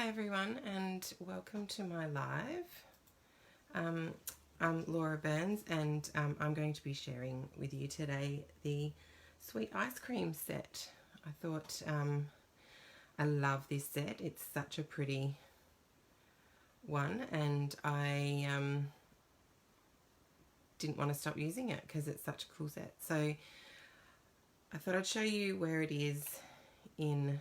Hi everyone and welcome to my live. I'm Laura Burns and I'm going to be sharing with you today the sweet ice cream set. I thought I love this set. It's such a pretty one and I didn't want to stop using it because it's such a cool set. So I thought I'd show you where it is in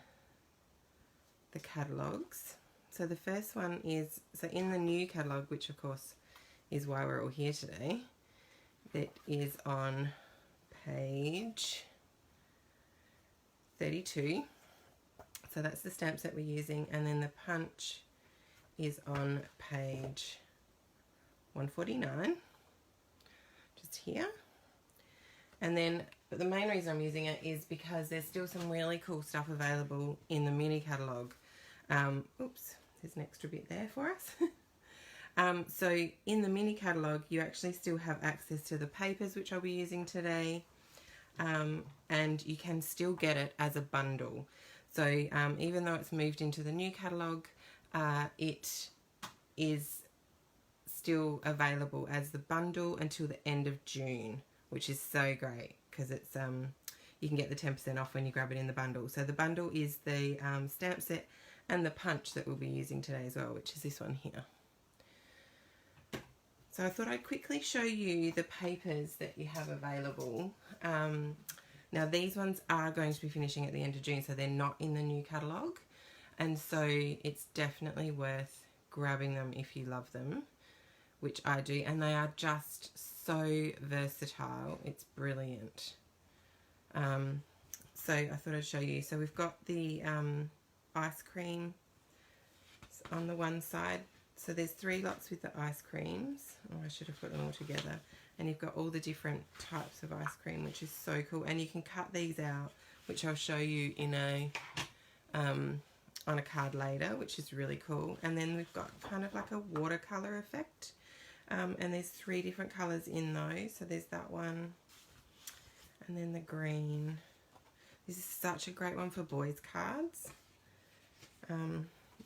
the catalogues. So the first one is, so in the new catalogue, which of course is why we're all here today, that is on page 32. So that's the stamps that we're using, and then the punch is on page 149, just here. And then, but the main reason I'm using it is because there's still some really cool stuff available in the mini catalogue. Oops, there's an extra bit there for us. So in the mini catalogue, you actually still have access to the papers, which I'll be using today, and you can still get it as a bundle. So even though it's moved into the new catalogue, it is still available as the bundle until the end of June, which is so great because it's you can get the 10% off when you grab it in the bundle. So the bundle is the stamp set and the punch that we'll be using today as well, which is this one here. So I thought I'd quickly show you the papers that you have available. Now these ones are going to be finishing at the end of June, so they're not in the new catalogue, and so it's definitely worth grabbing them if you love them, which I do, and they are just so versatile. It's brilliant. So I thought I'd show you. So we've got the ice cream on the one side. So there's 3 lots with the ice creams. Oh, I should have put them all together. And you've got all the different types of ice cream, which is so cool. And you can cut these out, which I'll show you in a on a card later, which is really cool. And then we've got kind of like a watercolor effect. And there's 3 different colours in those. So there's that one, and then the green. This is such a great one for boys' cards.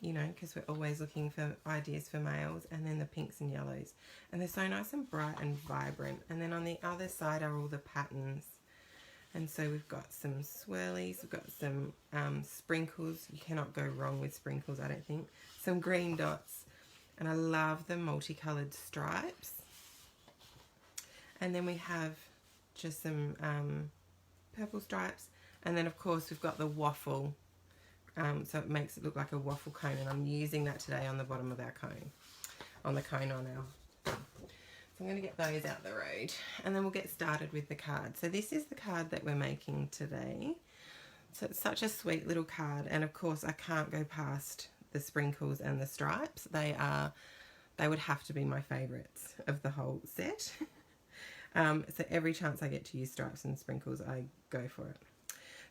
You know, because we're always looking for ideas for males. And then the pinks and yellows. And they're so nice and bright and vibrant. And then on the other side are all the patterns. And so we've got some swirlies, we've got some sprinkles. You cannot go wrong with sprinkles, I don't think. Some green dots. And I love the multicoloured stripes. And then we have just some purple stripes. And then of course we've got the waffle. So it makes it look like a waffle cone, and I'm using that today on the bottom of our cone, on the cone on our thing. So I'm going to get those out the road, and then we'll get started with the card. So this is the card that we're making today. So it's such a sweet little card, and of course I can't go past the sprinkles and the stripes. They would have to be my favourites of the whole set. So every chance I get to use stripes and sprinkles, I go for it.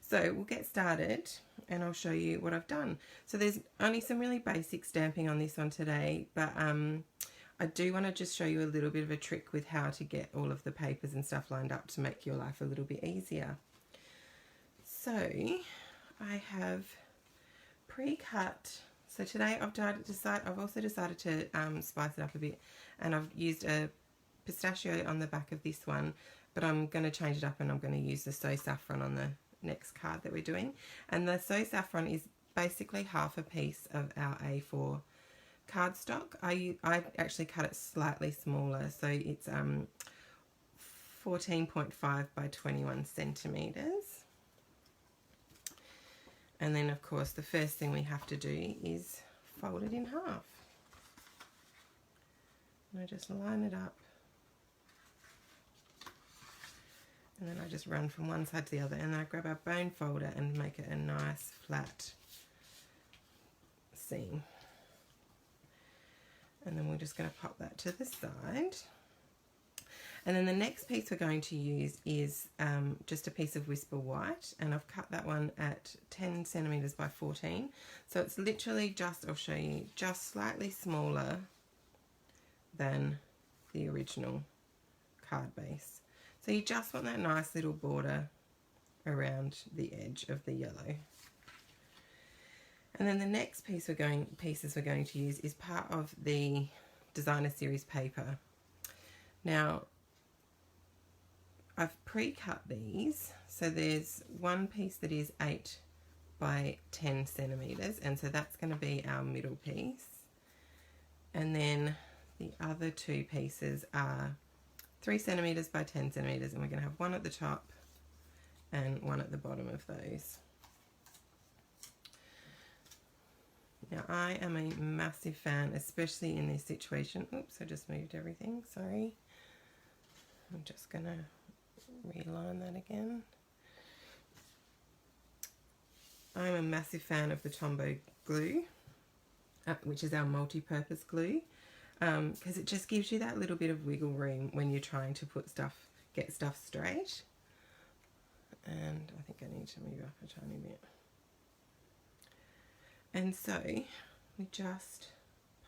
So we'll get started and I'll show you what I've done. So there's only some really basic stamping on this one today, but I do want to just show you a little bit of a trick with how to get all of the papers and stuff lined up to make your life a little bit easier. So I have pre-cut. So today I've also decided to spice it up a bit, and I've used a pistachio on the back of this one, but I'm going to change it up and I'm going to use the So Saffron on the next card that we're doing. And the So Saffron is basically half a piece of our A4 cardstock. I actually cut it slightly smaller, so it's 14.5 by 21 centimeters. And then of course the first thing we have to do is fold it in half. And I just line it up. And then I just run from one side to the other, and then I grab our bone folder and make it a nice flat seam. And then we're just going to pop that to the side. And then the next piece we're going to use is just a piece of Whisper White, and I've cut that one at 10 centimeters by 14. So it's literally just, I'll show you, just slightly smaller than the original card base. So you just want that nice little border around the edge of the yellow. And then the next pieces we're going to use is part of the designer series paper. Now, I've pre-cut these, so there's one piece that is 8 by 10 centimeters, and so that's going to be our middle piece. And then the other two pieces are 3 centimeters by 10 centimeters, and we're going to have one at the top and one at the bottom of those. Now, I am a massive fan, especially in this situation. Oops, I just moved everything, sorry. I'm just going to reline that again. I'm a massive fan of the Tombow glue, which is our multi-purpose glue, because it just gives you that little bit of wiggle room when you're trying to get stuff straight. And I think I need to move up a tiny bit. And so we just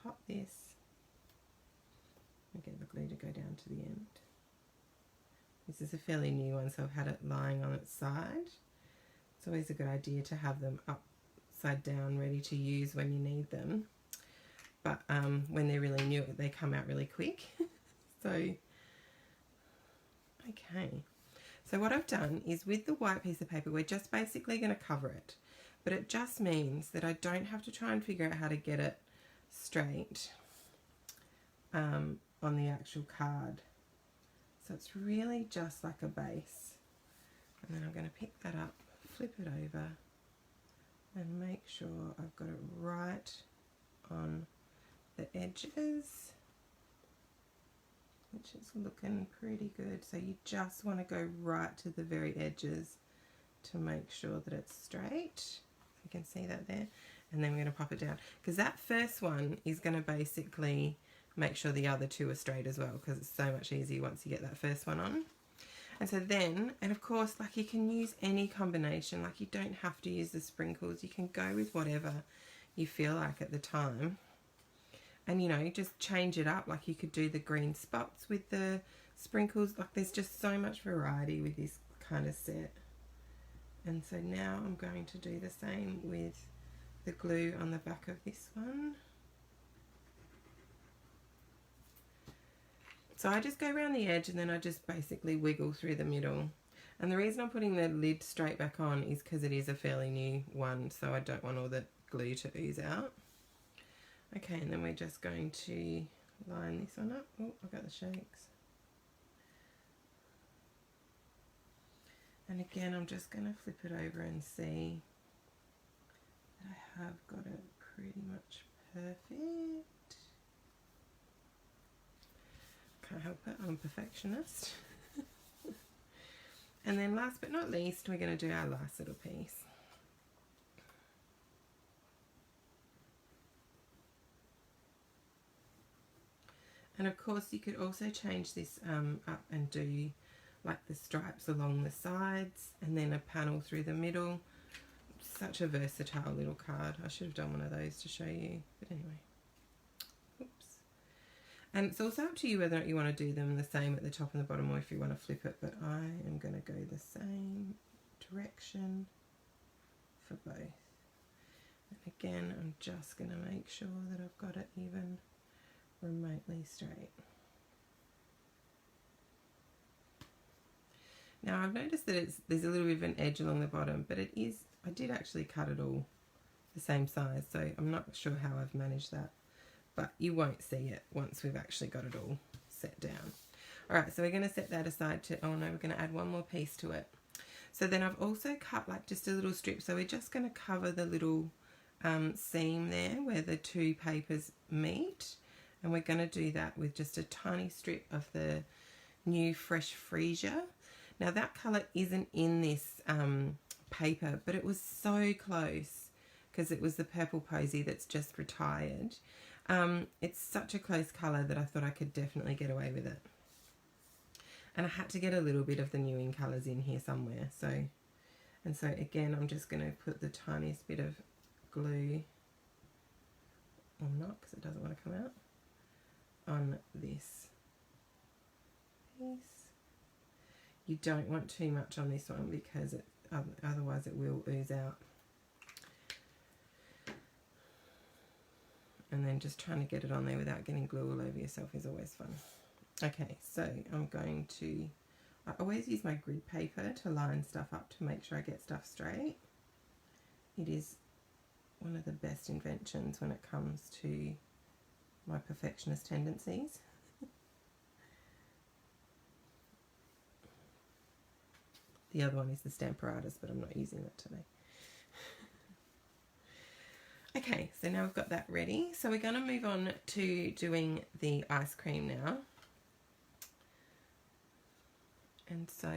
pop this and get the glue to go down to the end. This is a fairly new one, so I've had it lying on its side. It's always a good idea to have them upside down, ready to use when you need them. But when they're really new, they come out really quick. So, okay. So what I've done is with the white piece of paper, we're just basically going to cover it. But it just means that I don't have to try and figure out how to get it straight on the actual card. So it's really just like a base. And then I'm going to pick that up, flip it over, and make sure I've got it right on the edges, which is looking pretty good. So you just want to go right to the very edges to make sure that it's straight. You can see that there. And then we're going to pop it down, because that first one is going to basically make sure the other two are straight as well, because it's so much easier once you get that first one on. And so then, and of course, like, you can use any combination, like you don't have to use the sprinkles, you can go with whatever you feel like at the time. And, you know, just change it up, like you could do the green spots with the sprinkles. Like, there's just so much variety with this kind of set. And so now I'm going to do the same with the glue on the back of this one. So I just go around the edge and then I just basically wiggle through the middle. And the reason I'm putting the lid straight back on is because it is a fairly new one, so I don't want all the glue to ooze out. Okay, and then we're just going to line this one up. Oh, I got the shakes. And again, I'm just going to flip it over and see that I have got it pretty much perfect. Can't help it, I'm a perfectionist. And then last but not least, we're going to do our last little piece. And of course you could also change this up and do like the stripes along the sides and then a panel through the middle. Such a versatile little card. I should have done one of those to show you, but anyway. Oops. And it's also up to you whether or not you want to do them the same at the top and the bottom, or if you want to flip it, but I am going to go the same direction for both. And again, I'm just going to make sure that I've got it even remotely straight. Now I've noticed that there's a little bit of an edge along the bottom, but it is, I did actually cut it all the same size, so I'm not sure how I've managed that. But you won't see it once we've actually got it all set down. Alright, so we're going to set that aside to, oh no, we're going to add one more piece to it. So then I've also cut like just a little strip, so we're just going to cover the little seam there where the two papers meet. And we're going to do that with just a tiny strip of the new Fresh Freesia. Now that colour isn't in this paper, but it was so close because it was the Purple Posy that's just retired. It's such a close colour that I thought I could definitely get away with it. And I had to get a little bit of the new in colours in here somewhere. So again, I'm just going to put the tiniest bit of glue, or not because it doesn't want to come out, on this piece. You don't want too much on this one because otherwise it will ooze out. And then just trying to get it on there without getting glue all over yourself is always fun. Okay, so I'm going to, I always use my grid paper to line stuff up to make sure I get stuff straight. It is one of the best inventions when it comes to my perfectionist tendencies. The other one is the Stamparatus, but I'm not using that today. Okay, so now we've got that ready. So we're going to move on to doing the ice cream now. And so,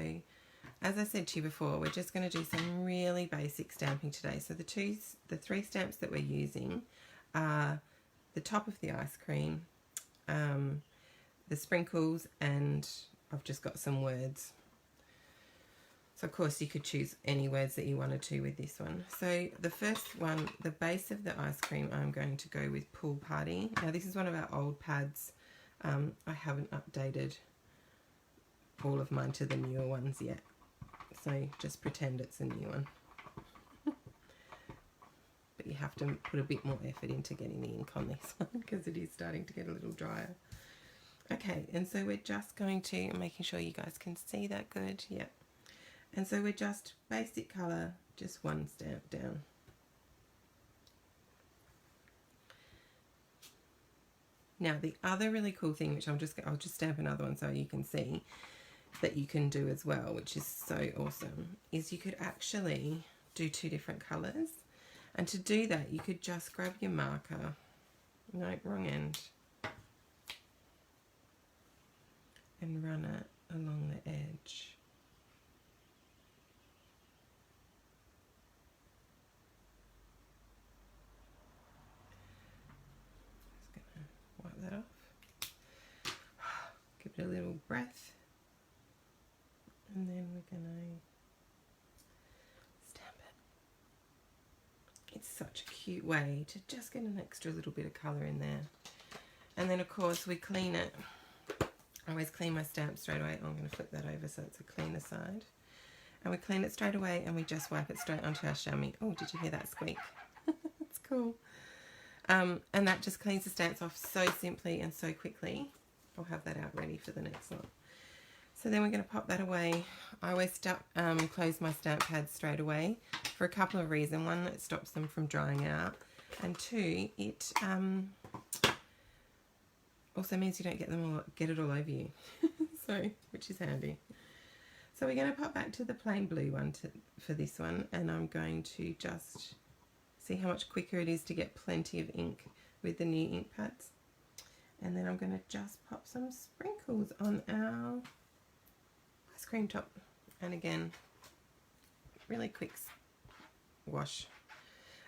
as I said to you before, we're just going to do some really basic stamping today. So the three stamps that we're using are the top of the ice cream, the sprinkles, and I've just got some words. So of course you could choose any words that you wanted to with this one. So the first one, the base of the ice cream, I'm going to go with Pool Party. Now this is one of our old pads. I haven't updated all of mine to the newer ones yet. So just pretend it's a new one. But you have to put a bit more effort into getting the ink on this one because it is starting to get a little drier. Okay, and so we're just going to, making sure you guys can see that good. Yep. And so we're just basic colour, just one stamp down. Now the other really cool thing, which I'll just stamp another one so you can see, that you can do as well, which is so awesome, is you could actually do two different colours. And to do that, you could just grab your marker, no, wrong end, and run it along the edge. That off. Give it a little breath, and then we're going to stamp it. It's such a cute way to just get an extra little bit of colour in there. And then of course we clean it. I always clean my stamp straight away. Oh, I'm going to flip that over so it's a cleaner side. And we clean it straight away and we just wipe it straight onto our chamois. Oh, did you hear that squeak? It's cool. And that just cleans the stamps off so simply and so quickly. I'll have that out ready for the next one. So then we're going to pop that away. I always close my stamp pads straight away for a couple of reasons. One, it stops them from drying out. And two, it also means you don't get it all over you. So, which is handy. So we're going to pop back to the plain blue one for this one. And I'm going to just see how much quicker it is to get plenty of ink with the new ink pads. And then I'm going to just pop some sprinkles on our ice cream top. And again, really quick wash.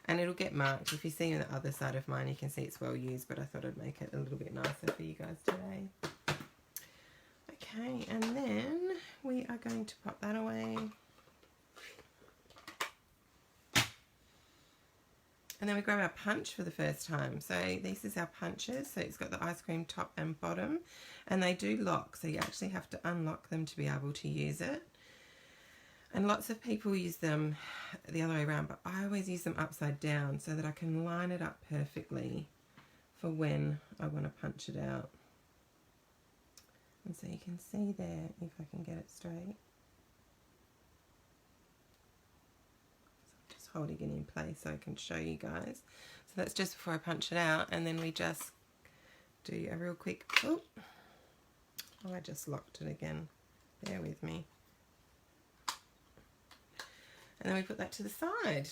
And it'll get marked. If you see on the other side of mine, you can see it's well used, but I thought I'd make it a little bit nicer for you guys today. Okay, and then we are going to pop that away. And then we grab our punch for the first time. So this is our punches. So it's got the ice cream top and bottom. And they do lock, so you actually have to unlock them to be able to use it. And lots of people use them the other way around, but I always use them upside down so that I can line it up perfectly for when I want to punch it out. And so you can see there, if I can get it straight. Holding it in place so I can show you guys. So that's just before I punch it out, and then we just do a real quick, oh, I just locked it again, bear with me. And then we put that to the side.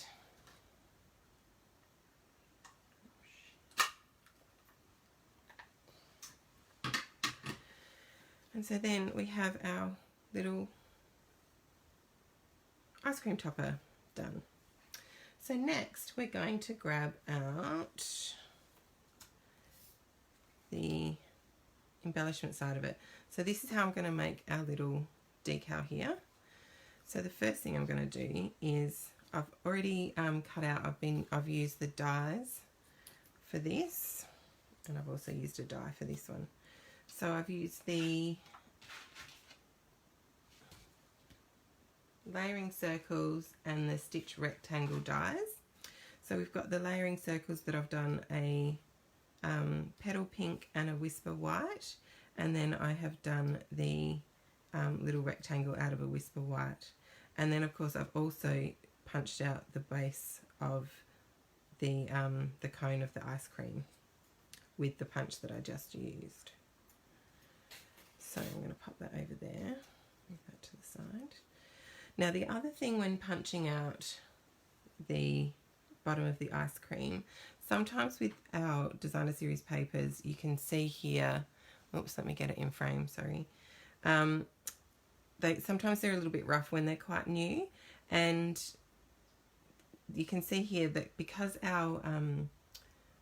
And so then we have our little ice cream topper done. So next we're going to grab out the embellishment side of it. So this is how I'm going to make our little decal here. So the first thing I'm going to do is I've already cut out, I've used the dies for this, and I've also used a die for this one. So I've used the layering circles and the stitch rectangle dies. So we've got the layering circles that I've done a Petal Pink and a Whisper White, and then I have done the little rectangle out of a Whisper White. And then of course I've also punched out the base of the cone of the ice cream with the punch that I just used. So I'm going to pop that over there, move that to the side. Now the other thing when punching out the bottom of the ice cream, sometimes with our designer series papers you can see here, oops, let me get it in frame, sorry. Sometimes they're a little bit rough when they're quite new, and you can see here that because our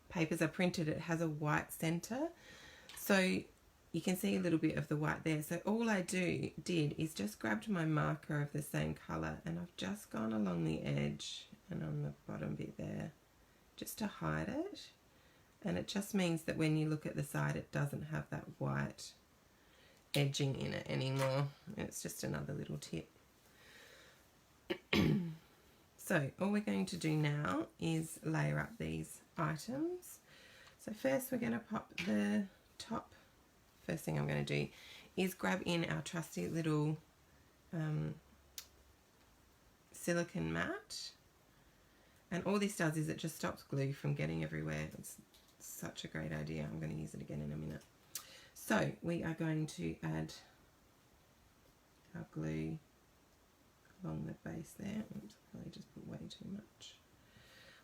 papers are printed, it has a white center, so you can see a little bit of the white there. So all I did is just grabbed my marker of the same color, and I've just gone along the edge and on the bottom bit there just to hide it, and it just means that when you look at the side it doesn't have that white edging in it anymore. It's just another little tip. So all we're going to do now is layer up these items. So first we're going to pop the top. First thing I'm going to do is grab in our trusty little silicone mat, and all this does is it just stops glue from getting everywhere. It's such a great idea. I'm going to use it again in a minute. So we are going to add our glue along the base there. Oops, I probably just put way too much.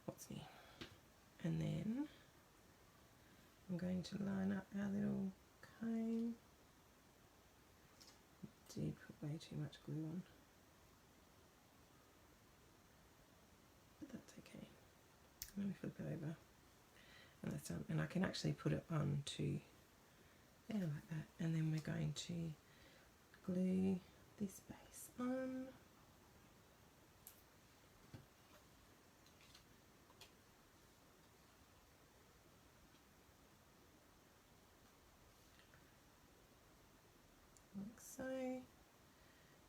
What's me? And then I'm going to line up our little cone. I did put way too much glue on, but that's okay. Let me flip it over, and that's done. And I can actually put it on to there like that, and then we're going to glue this base on. Like so.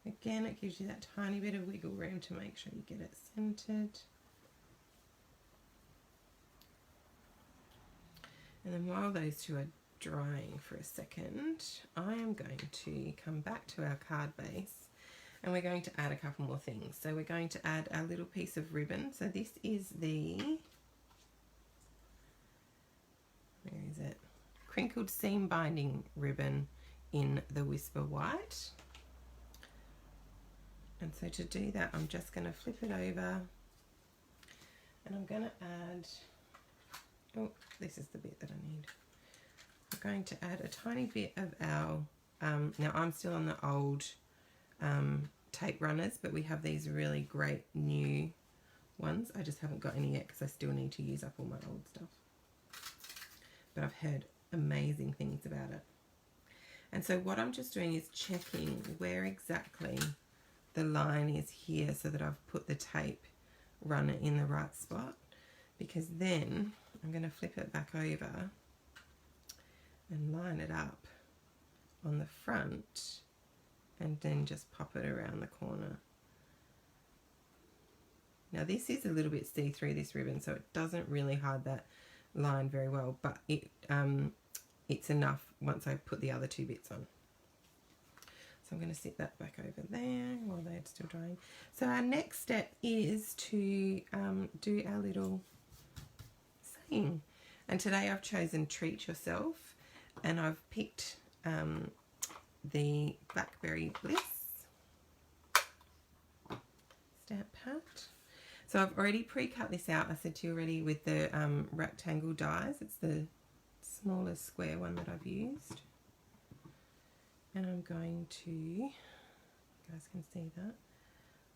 Again, it gives you that tiny bit of wiggle room to make sure you get it centered. And then while those two are drying for a second, I am going to come back to our card base, and we're going to add a couple more things. So we're going to add a little piece of ribbon. So this is the, where is it? Crinkled seam binding ribbon in the Whisper White. And so to do that, I'm just going to flip it over, and I'm going to add, oh, this is the bit that I need. I'm going to add a tiny bit of our, now I'm still on the old tape runners, but we have these really great new ones. I just haven't got any yet because I still need to use up all my old stuff. But I've heard amazing things about it. And so what I'm just doing is checking where exactly the line is here so that I've put the tape runner in the right spot, because then I'm going to flip it back over and line it up on the front, and then just pop it around the corner. Now this is a little bit see-through, this ribbon, so it doesn't really hide that line very well, but it's enough once I put the other two bits on. So I'm going to set that back over there while they're still drying. So our next step is to do our little saying. And today I've chosen Treat Yourself, and I've picked the Blackberry Bliss stamp pad. So I've already pre-cut this out. I said to you already with the rectangle dies. It's the smallest square one that I've used. And I'm going to, you guys can see that.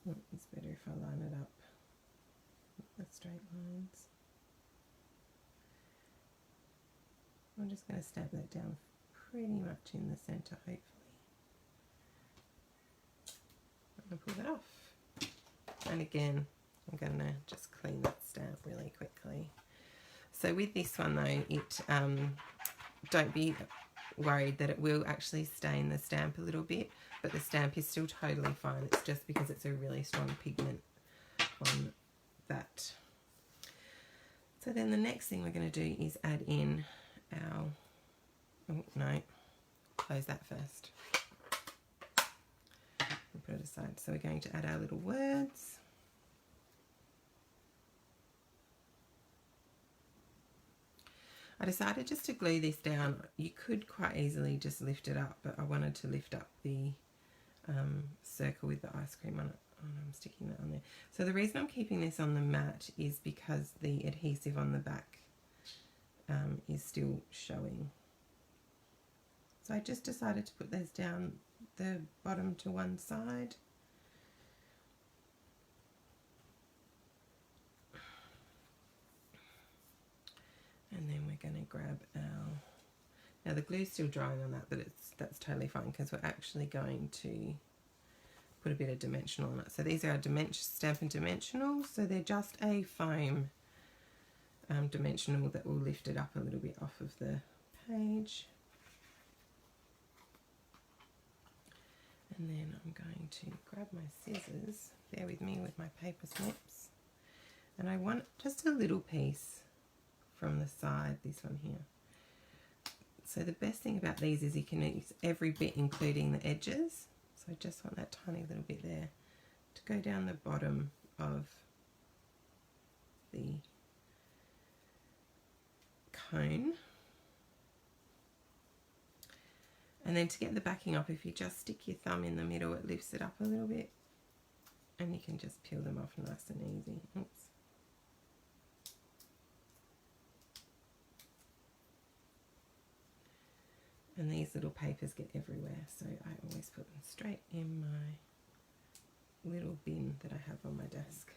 Oh, it's better if I line it up with straight lines. I'm just going to stamp that down pretty much in the center, hopefully. I'm going to pull that off. And again, I'm going to just clean that stamp really quickly. So with this one though, it don't be worried that it will actually stain the stamp a little bit, but the stamp is still totally fine. It's just because it's a really strong pigment on that. So then the next thing we're going to do is add in our, oh no, close that first. And put it aside. So we're going to add our little words. I decided just to glue this down. You could quite easily just lift it up, but I wanted to lift up the circle with the ice cream on it. Oh, no, I'm sticking that on there. So the reason I'm keeping this on the mat is because the adhesive on the back is still showing. So I just decided to put those down the bottom to one side. And then we're going to grab our, now the glue's still drying on that, but that's totally fine because we're actually going to put a bit of dimensional on it. So these are our Stampin' Dimensionals. So they're just a foam dimensional that will lift it up a little bit off of the page. And then I'm going to grab my scissors, bear with me with my paper snips. And I want just a little piece from the side, this one here. So the best thing about these is you can use every bit including the edges. So I just want that tiny little bit there to go down the bottom of the cone. And then to get the backing up, if you just stick your thumb in the middle, it lifts it up a little bit. And you can just peel them off nice and easy. Oops. And these little papers get everywhere, so I always put them straight in my little bin that I have on my desk.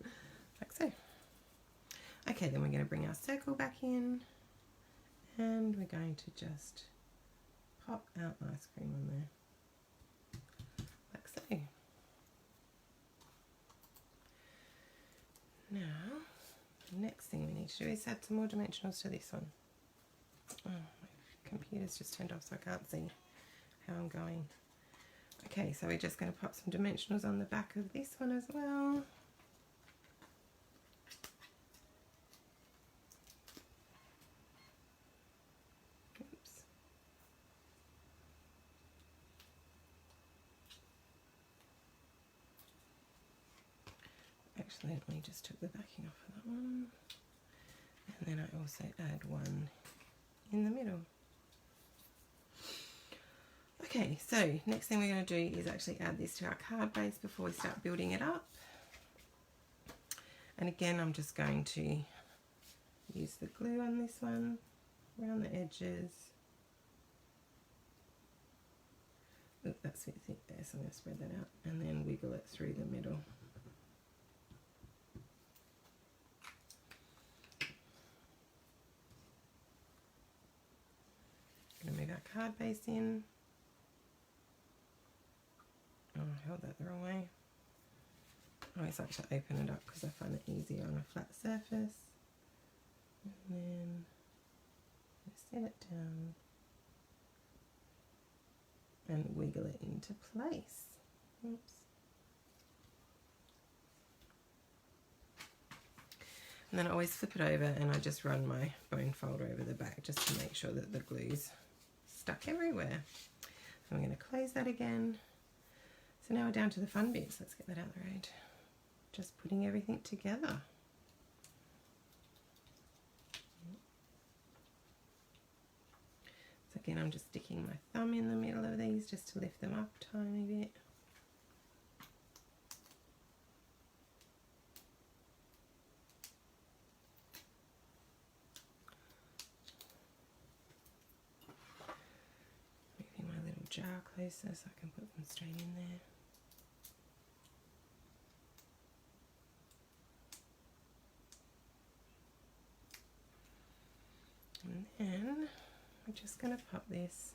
Like so. Okay, then we're going to bring our circle back in, and we're going to just pop our ice cream on there. Like so. Now, the next thing we need to do is add some more dimensionals to this one. Oh, my computer's just turned off so I can't see how I'm going. Okay, so we're just going to pop some dimensionals on the back of this one as well. Oops. Accidentally just took the backing off of that one. And then I also add one in the middle. Okay, so next thing we're going to do is actually add this to our card base before we start building it up. And again, I'm just going to use the glue on this one, around the edges. Oop, that's a bit thick there, so I'm going to spread that out and then wiggle it through the middle. Going to move our card base in. Oh, I held that the wrong way. I always like to open it up because I find it easier on a flat surface. And then set it down and wiggle it into place. Oops. And then I always flip it over and I just run my bone folder over the back just to make sure that the glue's stuck everywhere. So I'm going to close that again. So now we're down to the fun bits. Let's get that out of the road. Just putting everything together. So again, I'm just sticking my thumb in the middle of these just to lift them up a tiny bit. Moving my little jar closer so I can put them straight in there. And then I'm just going to pop this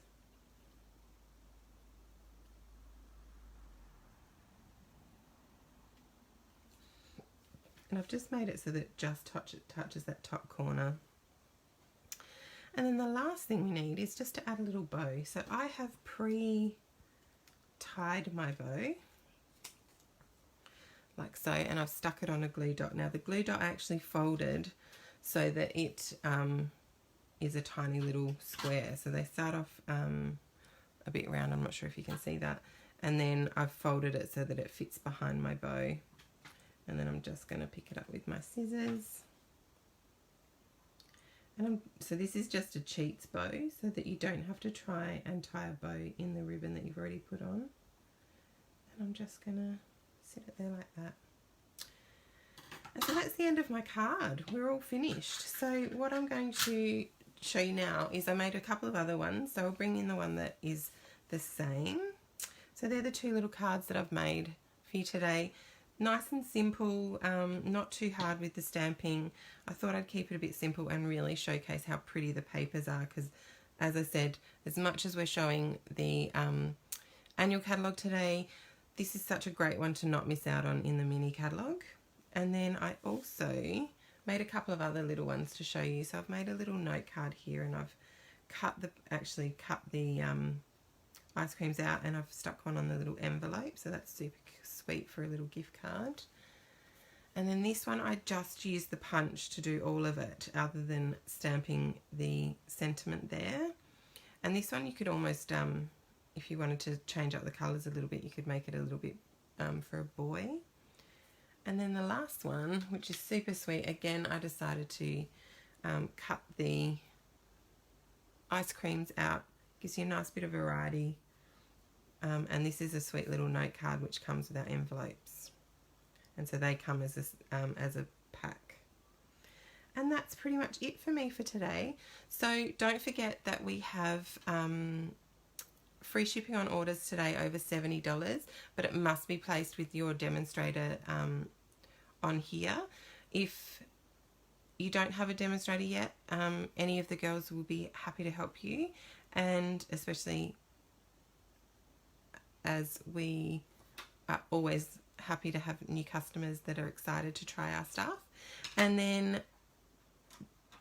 and I've just made it so that it just touches that top corner. And then the last thing we need is just to add a little bow. So I have pre-tied my bow like so, and I've stuck it on a glue dot. Now the glue dot I actually folded so that it is a tiny little square. So they start off a bit round, I'm not sure if you can see that, and then I've folded it so that it fits behind my bow, and then I'm just going to pick it up with my scissors. And so this is just a cheats bow, so that you don't have to try and tie a bow in the ribbon that you've already put on. And I'm just going to sit it there like that. And so that's the end of my card. We're all finished. So what I'm going to show you now is I made a couple of other ones. So I'll bring in the one that is the same. So they're the two little cards that I've made for you today. Nice and simple, not too hard with the stamping. I thought I'd keep it a bit simple and really showcase how pretty the papers are, because as I said, as much as we're showing the annual catalogue today, this is such a great one to not miss out on in the mini catalogue. And then I also made a couple of other little ones to show you. So I've made a little note card here, and I've cut the ice creams out, and I've stuck one on the little envelope, so that's super sweet for a little gift card. And then this one, I just used the punch to do all of it, other than stamping the sentiment there. And this one you could almost, if you wanted to change up the colours a little bit, you could make it a little bit for a boy. And then the last one, which is super sweet, again I decided to cut the ice creams out. Gives you a nice bit of variety. And this is a sweet little note card which comes with our envelopes, and so they come as a pack. And that's pretty much it for me for today. So don't forget that we have free shipping on orders today over $70, but it must be placed with your demonstrator on here. If you don't have a demonstrator yet, any of the girls will be happy to help you, and especially as we are always happy to have new customers that are excited to try our stuff. And then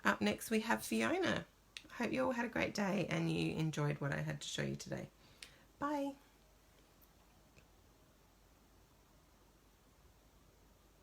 up next we have Fiona. I hope you all had a great day and you enjoyed what I had to show you today. Bye.